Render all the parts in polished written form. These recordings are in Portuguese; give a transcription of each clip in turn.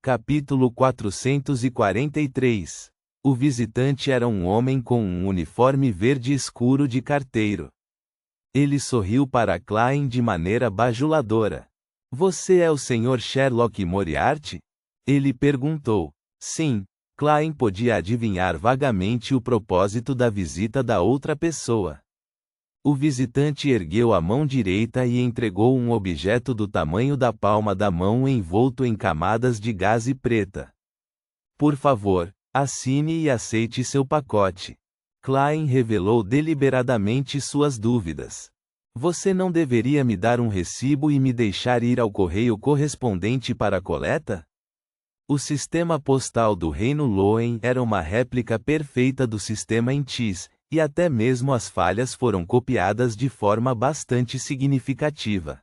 Capítulo 443. O visitante era um homem com um uniforme verde escuro de carteiro. Ele sorriu para Klein de maneira bajuladora. Você é o Sr. Sherlock Moriarty? Ele perguntou. Sim. Klein podia adivinhar vagamente o propósito da visita da outra pessoa. O visitante ergueu a mão direita e entregou um objeto do tamanho da palma da mão envolto em camadas de gaze preta. Por favor, assine e aceite seu pacote. Klein revelou deliberadamente suas dúvidas. Você não deveria me dar um recibo e me deixar ir ao correio correspondente para a coleta? O sistema postal do Reino Loen era uma réplica perfeita do sistema em Tis, e até mesmo as falhas foram copiadas de forma bastante significativa.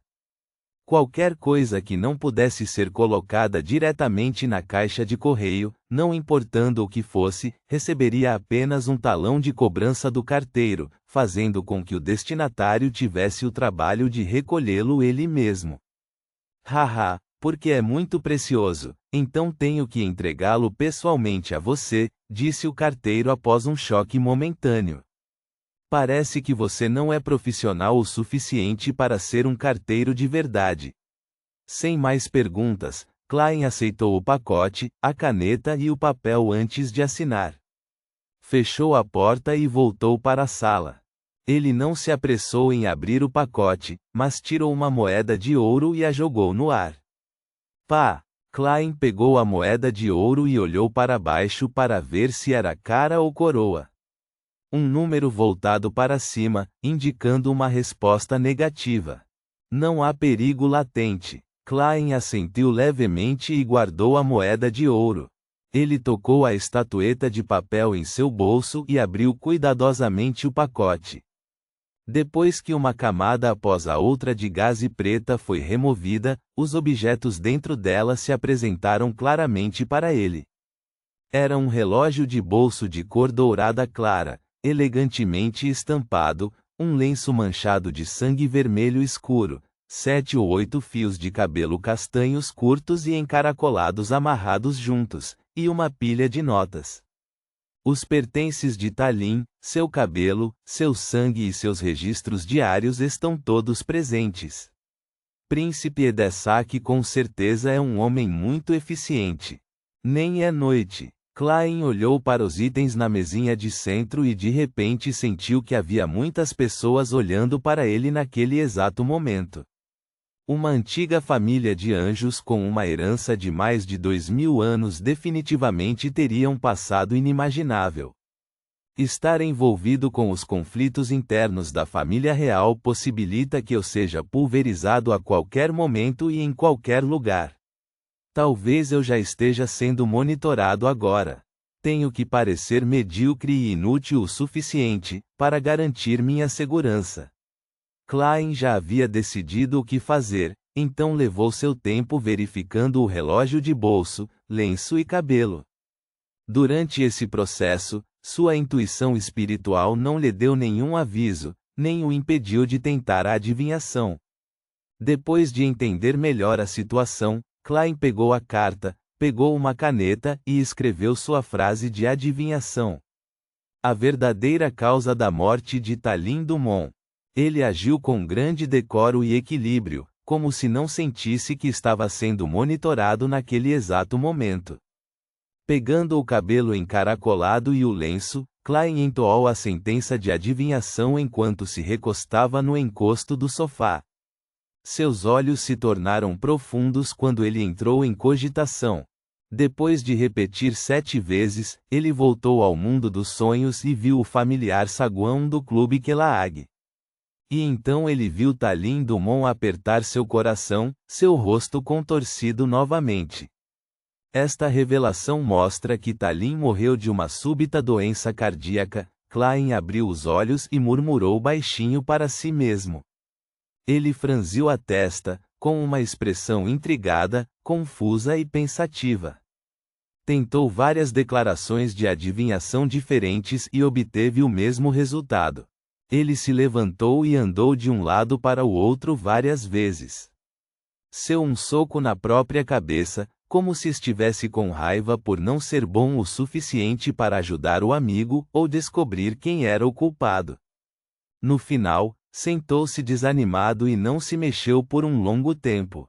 Qualquer coisa que não pudesse ser colocada diretamente na caixa de correio, não importando o que fosse, receberia apenas um talão de cobrança do carteiro, fazendo com que o destinatário tivesse o trabalho de recolhê-lo ele mesmo. Haha, porque é muito precioso, então tenho que entregá-lo pessoalmente a você, disse o carteiro após um choque momentâneo. Parece que você não é profissional o suficiente para ser um carteiro de verdade. Sem mais perguntas, Klein aceitou o pacote, a caneta e o papel antes de assinar. Fechou a porta e voltou para a sala. Ele não se apressou em abrir o pacote, mas tirou uma moeda de ouro e a jogou no ar. Pá! Klein pegou a moeda de ouro e olhou para baixo para ver se era cara ou coroa. Um número voltado para cima, indicando uma resposta negativa. Não há perigo latente. Klein assentiu levemente e guardou a moeda de ouro. Ele tocou a estatueta de papel em seu bolso e abriu cuidadosamente o pacote. Depois que uma camada após a outra de gaze preta foi removida, os objetos dentro dela se apresentaram claramente para ele. Era um relógio de bolso de cor dourada clara, elegantemente estampado, um lenço manchado de sangue vermelho escuro, 7 ou 8 fios de cabelo castanhos curtos e encaracolados amarrados juntos, e uma pilha de notas. Os pertences de Tallinn, seu cabelo, seu sangue e seus registros diários estão todos presentes. Príncipe Edessac com certeza é um homem muito eficiente. Nem é noite. Klein olhou para os itens na mesinha de centro e de repente sentiu que havia muitas pessoas olhando para ele naquele exato momento. Uma antiga família de anjos com uma herança de mais de 2000 anos definitivamente teria um passado inimaginável. Estar envolvido com os conflitos internos da família real possibilita que eu seja pulverizado a qualquer momento e em qualquer lugar. Talvez eu já esteja sendo monitorado agora. Tenho que parecer medíocre e inútil o suficiente para garantir minha segurança. Klein já havia decidido o que fazer, então levou seu tempo verificando o relógio de bolso, lenço e cabelo. Durante esse processo, sua intuição espiritual não lhe deu nenhum aviso, nem o impediu de tentar a adivinhação. Depois de entender melhor a situação, Klein pegou a carta, pegou uma caneta e escreveu sua frase de adivinhação. A verdadeira causa da morte de Tallinn Dumont. Ele agiu com grande decoro e equilíbrio, como se não sentisse que estava sendo monitorado naquele exato momento. Pegando o cabelo encaracolado e o lenço, Klein entoou a sentença de adivinhação enquanto se recostava no encosto do sofá. Seus olhos se tornaram profundos quando ele entrou em cogitação. Depois de repetir 7 vezes, ele voltou ao mundo dos sonhos e viu o familiar saguão do Clube Kelag. E então ele viu Tallinn Dumont apertar seu coração, seu rosto contorcido novamente. Esta revelação mostra que Tallinn morreu de uma súbita doença cardíaca. Klein abriu os olhos e murmurou baixinho para si mesmo. Ele franziu a testa, com uma expressão intrigada, confusa e pensativa. Tentou várias declarações de adivinhação diferentes e obteve o mesmo resultado. Ele se levantou e andou de um lado para o outro várias vezes. Seu um soco na própria cabeça, como se estivesse com raiva por não ser bom o suficiente para ajudar o amigo ou descobrir quem era o culpado. No final, sentou-se desanimado e não se mexeu por um longo tempo.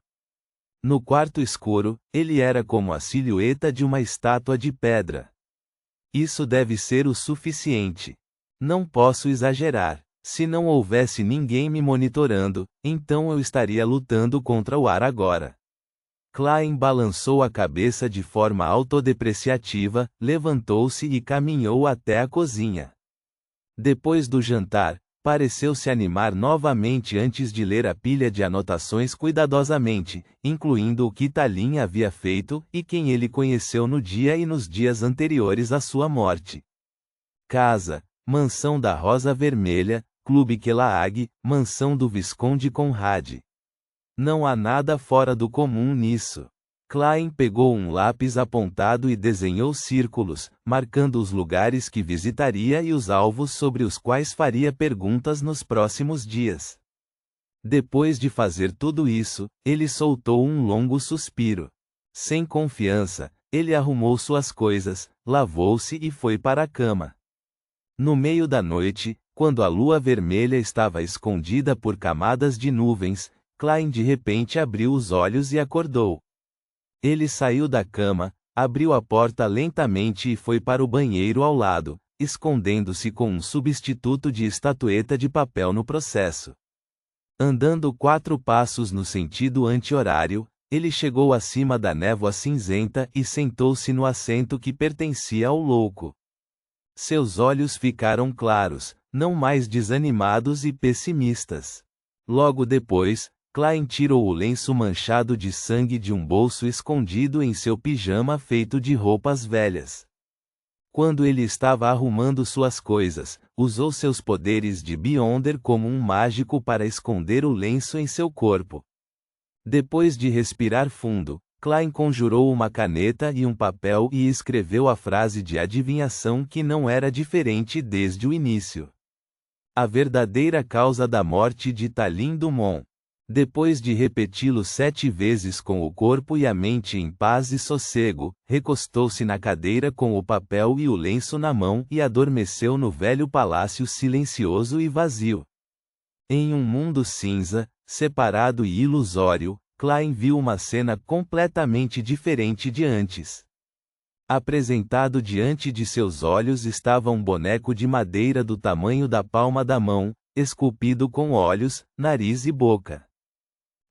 No quarto escuro, ele era como a silhueta de uma estátua de pedra. Isso deve ser o suficiente. Não posso exagerar. Se não houvesse ninguém me monitorando, então eu estaria lutando contra o ar agora. Klein balançou a cabeça de forma autodepreciativa, levantou-se e caminhou até a cozinha. Depois do jantar, pareceu se animar novamente antes de ler a pilha de anotações cuidadosamente, incluindo o que Tallinn havia feito e quem ele conheceu no dia e nos dias anteriores à sua morte. Casa, mansão da Rosa Vermelha, Clube Kelag, mansão do Visconde Conrad. Não há nada fora do comum nisso. Klein pegou um lápis apontado e desenhou círculos, marcando os lugares que visitaria e os alvos sobre os quais faria perguntas nos próximos dias. Depois de fazer tudo isso, ele soltou um longo suspiro. Sem confiança, ele arrumou suas coisas, lavou-se e foi para a cama. No meio da noite, quando a lua vermelha estava escondida por camadas de nuvens, Klein de repente abriu os olhos e acordou. Ele saiu da cama, abriu a porta lentamente e foi para o banheiro ao lado, escondendo-se com um substituto de estatueta de papel no processo. Andando 4 passos no sentido anti-horário, ele chegou acima da névoa cinzenta e sentou-se no assento que pertencia ao louco. Seus olhos ficaram claros, não mais desanimados e pessimistas. Logo depois, Klein tirou o lenço manchado de sangue de um bolso escondido em seu pijama feito de roupas velhas. Quando ele estava arrumando suas coisas, usou seus poderes de Beyonder como um mágico para esconder o lenço em seu corpo. Depois de respirar fundo, Klein conjurou uma caneta e um papel e escreveu a frase de adivinhação que não era diferente desde o início. A verdadeira causa da morte de Tallinn Dumont. Depois de repeti-lo 7 vezes com o corpo e a mente em paz e sossego, recostou-se na cadeira com o papel e o lenço na mão e adormeceu no velho palácio silencioso e vazio. Em um mundo cinza, separado e ilusório, Klein viu uma cena completamente diferente de antes. Apresentado diante de seus olhos estava um boneco de madeira do tamanho da palma da mão, esculpido com olhos, nariz e boca.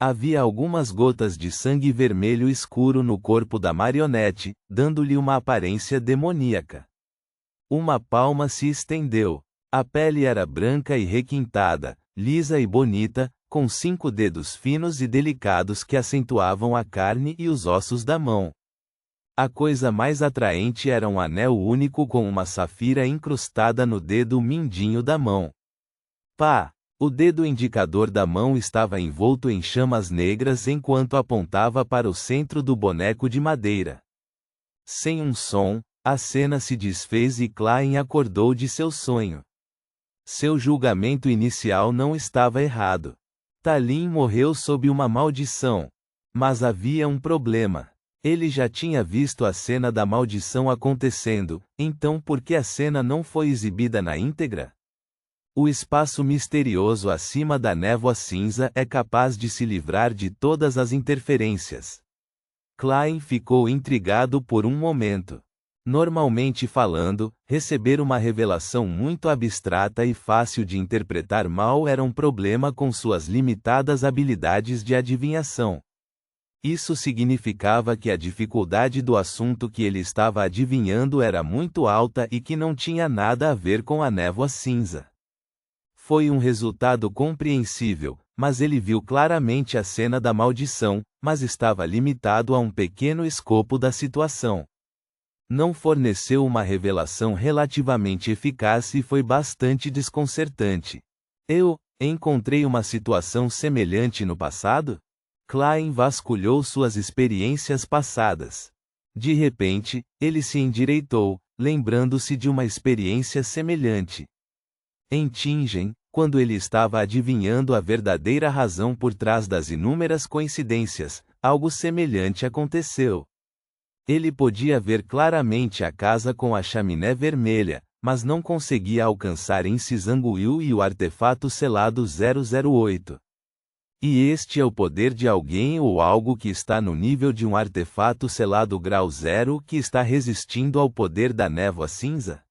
Havia algumas gotas de sangue vermelho escuro no corpo da marionete, dando-lhe uma aparência demoníaca. Uma palma se estendeu. A pele era branca e requintada, lisa e bonita, com 5 dedos finos e delicados que acentuavam a carne e os ossos da mão. A coisa mais atraente era um anel único com uma safira incrustada no dedo mindinho da mão. Pá! O dedo indicador da mão estava envolto em chamas negras enquanto apontava para o centro do boneco de madeira. Sem um som, a cena se desfez e Klein acordou de seu sonho. Seu julgamento inicial não estava errado. Tallinn morreu sob uma maldição. Mas havia um problema. Ele já tinha visto a cena da maldição acontecendo, então por que a cena não foi exibida na íntegra? O espaço misterioso acima da névoa cinza é capaz de se livrar de todas as interferências. Klein ficou intrigado por um momento. Normalmente falando, receber uma revelação muito abstrata e fácil de interpretar mal era um problema com suas limitadas habilidades de adivinhação. Isso significava que a dificuldade do assunto que ele estava adivinhando era muito alta e que não tinha nada a ver com a névoa cinza. Foi um resultado compreensível, mas ele viu claramente a cena da maldição, mas estava limitado a um pequeno escopo da situação. Não forneceu uma revelação relativamente eficaz e foi bastante desconcertante. Eu encontrei uma situação semelhante no passado? Klein vasculhou suas experiências passadas. De repente, ele se endireitou, lembrando-se de uma experiência semelhante. Em Tingen, quando ele estava adivinhando a verdadeira razão por trás das inúmeras coincidências, algo semelhante aconteceu. Ele podia ver claramente a casa com a chaminé vermelha, mas não conseguia alcançar Insizanguil e o artefato selado 008. E este é o poder de alguém ou algo que está no nível de um artefato selado grau 0 que está resistindo ao poder da névoa cinza?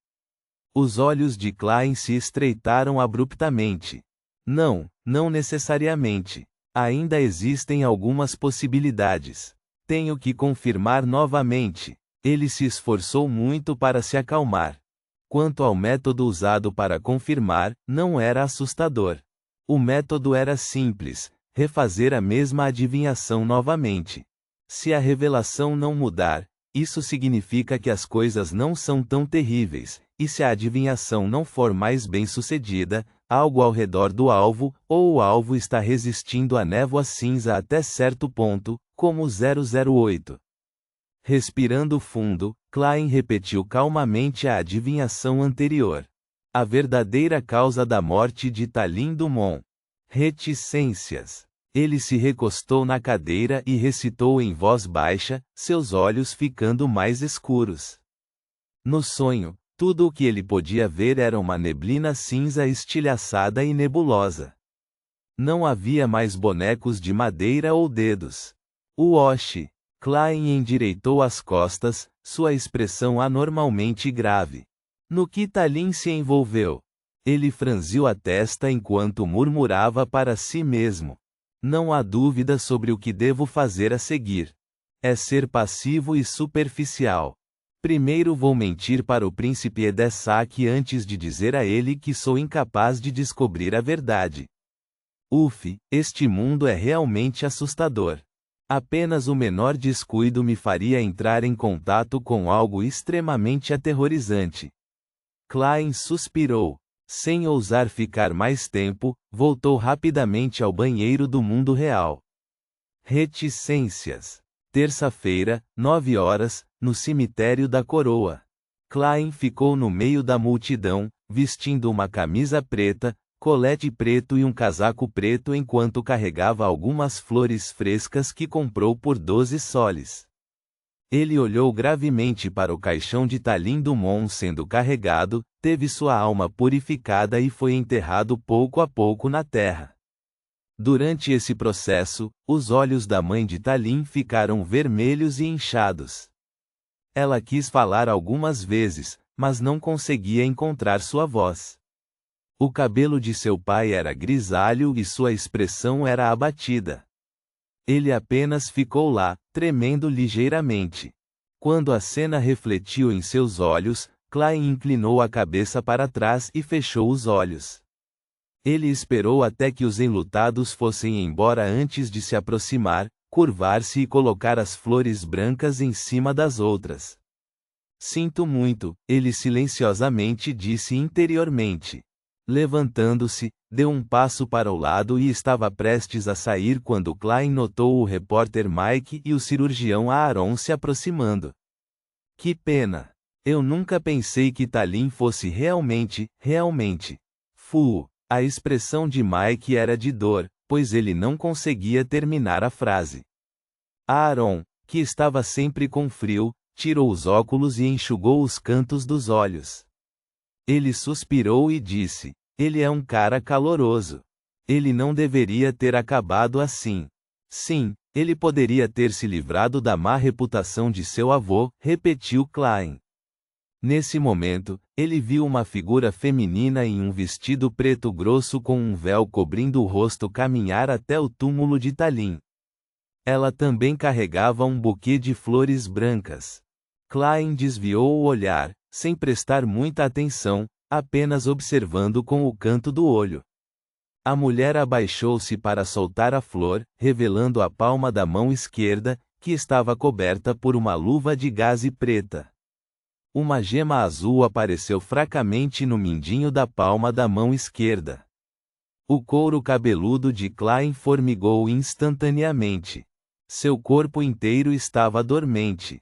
Os olhos de Klein se estreitaram abruptamente. Não necessariamente. Ainda existem algumas possibilidades. Tenho que confirmar novamente. Ele se esforçou muito para se acalmar. Quanto ao método usado para confirmar, não era assustador. O método era simples: refazer a mesma adivinhação novamente. Se a revelação não mudar, isso significa que as coisas não são tão terríveis, e se a adivinhação não for mais bem-sucedida, algo ao redor do alvo, ou o alvo está resistindo à névoa cinza até certo ponto, como 008. Respirando fundo, Klein repetiu calmamente a adivinhação anterior. A verdadeira causa da morte de Talin Dumont. Reticências. Ele se recostou na cadeira e recitou em voz baixa, seus olhos ficando mais escuros. No sonho, tudo o que ele podia ver era uma neblina cinza estilhaçada e nebulosa. Não havia mais bonecos de madeira ou dedos. Oxi! Klein endireitou as costas, sua expressão anormalmente grave. No que Talin se envolveu? Ele franziu a testa enquanto murmurava para si mesmo. Não há dúvida sobre o que devo fazer a seguir. É ser passivo e superficial. Primeiro vou mentir para o príncipe Edessac antes de dizer a ele que sou incapaz de descobrir a verdade. Este mundo é realmente assustador. Apenas o menor descuido me faria entrar em contato com algo extremamente aterrorizante. Klein suspirou. Sem ousar ficar mais tempo, voltou rapidamente ao banheiro do mundo real. Reticências. Terça-feira, 9 horas, no cemitério da Coroa. Klein ficou no meio da multidão, vestindo uma camisa preta, colete preto e um casaco preto enquanto carregava algumas flores frescas que comprou por 12 soles. Ele olhou gravemente para o caixão de Talin Dumont sendo carregado, teve sua alma purificada e foi enterrado pouco a pouco na terra. Durante esse processo, os olhos da mãe de Talin ficaram vermelhos e inchados. Ela quis falar algumas vezes, mas não conseguia encontrar sua voz. O cabelo de seu pai era grisalho e sua expressão era abatida. Ele apenas ficou lá, tremendo ligeiramente. Quando a cena refletiu em seus olhos, Klein inclinou a cabeça para trás e fechou os olhos. Ele esperou até que os enlutados fossem embora antes de se aproximar, curvar-se e colocar as flores brancas em cima das outras. Sinto muito, ele silenciosamente disse interiormente. Levantando-se, deu um passo para o lado e estava prestes a sair quando Klein notou o repórter Mike e o cirurgião Aaron se aproximando. Que pena! Eu nunca pensei que Talin fosse realmente. A expressão de Mike era de dor, pois ele não conseguia terminar a frase. Aaron, que estava sempre com frio, tirou os óculos e enxugou os cantos dos olhos. Ele suspirou e disse: ele é um cara caloroso. Ele não deveria ter acabado assim. Sim, ele poderia ter se livrado da má reputação de seu avô, repetiu Klein. Nesse momento, ele viu uma figura feminina em um vestido preto grosso com um véu cobrindo o rosto caminhar até o túmulo de Talin. Ela também carregava um buquê de flores brancas. Klein desviou o olhar, sem prestar muita atenção, apenas observando com o canto do olho. A mulher abaixou-se para soltar a flor, revelando a palma da mão esquerda, que estava coberta por uma luva de gaze preta. Uma gema azul apareceu fracamente no mindinho da palma da mão esquerda. O couro cabeludo de Klein formigou instantaneamente. Seu corpo inteiro estava dormente.